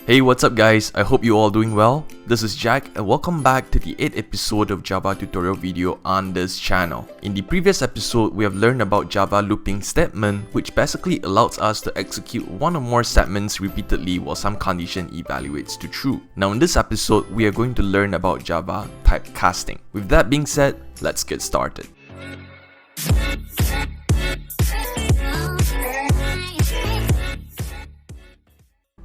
Hey, what's up guys? I hope you all doing well. This is Jack and welcome back to the 8th episode of Java tutorial video on this channel. In the previous episode, we have learned about Java looping statement, which basically allows us to execute one or more statements repeatedly while some condition evaluates to true. Now in this episode, we are going to learn about Java typecasting. With that being said, let's get started.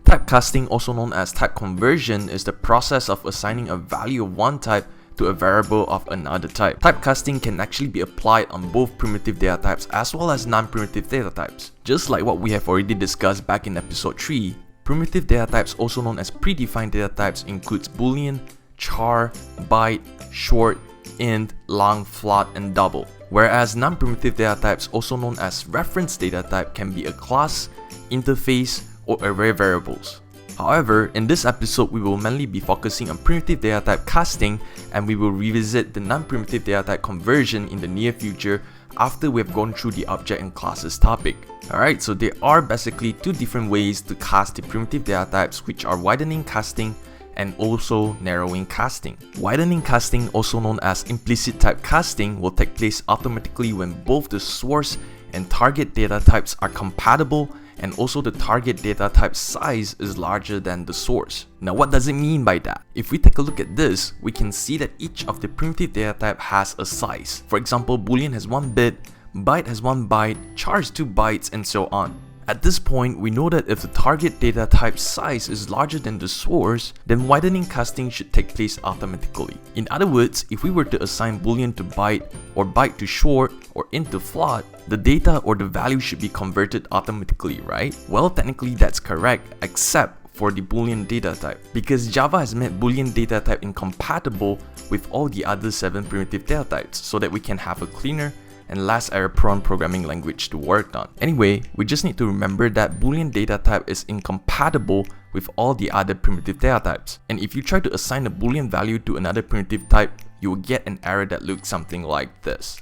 Typecasting, also known as type conversion, is the process of assigning a value of one type to a variable of another type. Typecasting can actually be applied on both primitive data types as well as non-primitive data types. Just like what we have already discussed back in episode 3, primitive data types, also known as predefined data types, includes boolean, char, byte, short, int, long, float, and double. Whereas non-primitive data types, also known as reference data type, can be a class, interface, or array variables. However, in this episode, we will mainly be focusing on primitive data type casting, and we will revisit the non-primitive data type conversion in the near future after we have gone through the object and classes topic. Alright, so there are basically two different ways to cast the primitive data types, which are widening casting and also narrowing casting. Widening casting, also known as implicit type casting, will take place automatically when both the source and target data types are compatible and also the target data type size is larger than the source. Now what does it mean by that? If we take a look at this, we can see that each of the primitive data type has a size. For example, boolean has 1 bit, byte has 1 byte, char is 2 bytes, and so on. At this point, we know that if the target data type size is larger than the source, then widening casting should take place automatically. In other words, if we were to assign boolean to byte, or byte to short, or int to float, the data or the value should be converted automatically, right? Well, technically that's correct, except for the boolean data type, because Java has made boolean data type incompatible with all the other 7 primitive data types so that we can have a cleaner and less error-prone programming language to work on. Anyway, we just need to remember that boolean data type is incompatible with all the other primitive data types. And if you try to assign a boolean value to another primitive type, you will get an error that looks something like this.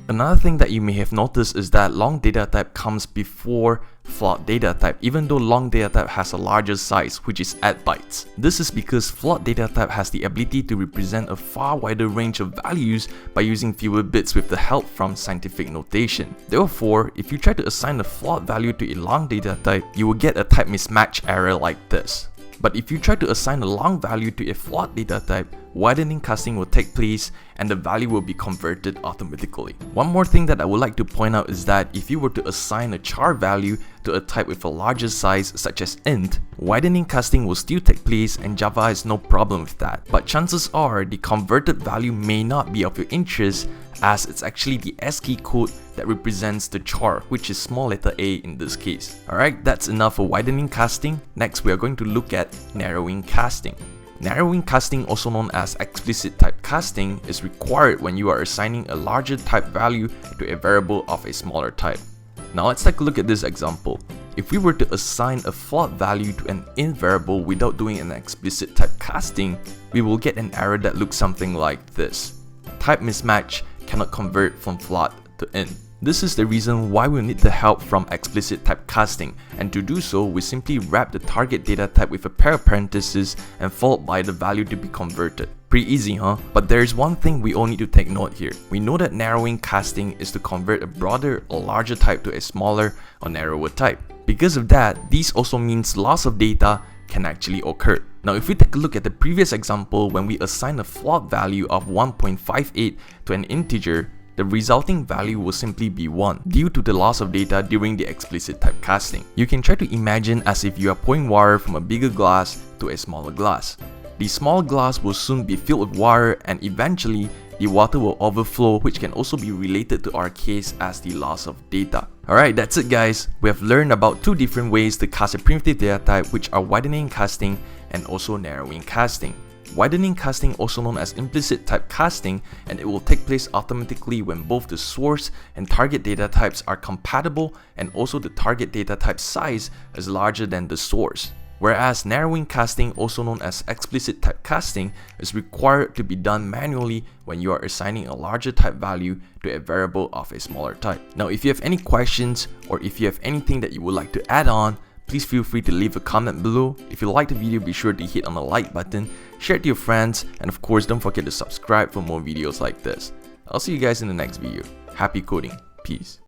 Another thing that you may have noticed is that long data type comes before float data type, even though long data type has a larger size, which is 8 bytes. This is because float data type has the ability to represent a far wider range of values by using fewer bits with the help from scientific notation. Therefore, if you try to assign a float value to a long data type, you will get a type mismatch error like this. But if you try to assign a long value to a float data type, widening casting will take place and the value will be converted automatically. One more thing that I would like to point out is that if you were to assign a char value to a type with a larger size such as int, widening casting will still take place and Java has no problem with that. But chances are the converted value may not be of your interest, as it's actually the ASCII code that represents the char, which is small letter a in this case. Alright, that's enough for widening casting. Next, we are going to look at narrowing casting. Narrowing casting, also known as explicit type casting, is required when you are assigning a larger type value to a variable of a smaller type. Now let's take a look at this example. If we were to assign a float value to an int variable without doing an explicit type casting, we will get an error that looks something like this. Type mismatch cannot convert from float to int. This is the reason why we need the help from explicit type casting, and to do so, we simply wrap the target data type with a pair of parentheses and followed by the value to be converted. Pretty easy, huh? But there is one thing we all need to take note here. We know that narrowing casting is to convert a broader or larger type to a smaller or narrower type. Because of that, this also means loss of data can actually occur. Now if we take a look at the previous example, when we assign a float value of 1.58 to an integer, the resulting value will simply be 1 due to the loss of data during the explicit type casting. You can try to imagine as if you are pouring water from a bigger glass to a smaller glass. The small glass will soon be filled with water and eventually the water will overflow, which can also be related to our case as the loss of data. Alright, that's it guys. We have learned about two different ways to cast a primitive data type, which are widening casting and also narrowing casting. Widening casting, also known as implicit type casting, and it will take place automatically when both the source and target data types are compatible and also the target data type size is larger than the source. Whereas narrowing casting, also known as explicit type casting, is required to be done manually when you are assigning a larger type value to a variable of a smaller type. Now if you have any questions or if you have anything that you would like to add on, Please feel free to leave a comment below. If you liked the video, be sure to hit on the like button, share it to your friends, and of course don't forget to subscribe for more videos like this. I'll see you guys in the next video. Happy coding. Peace.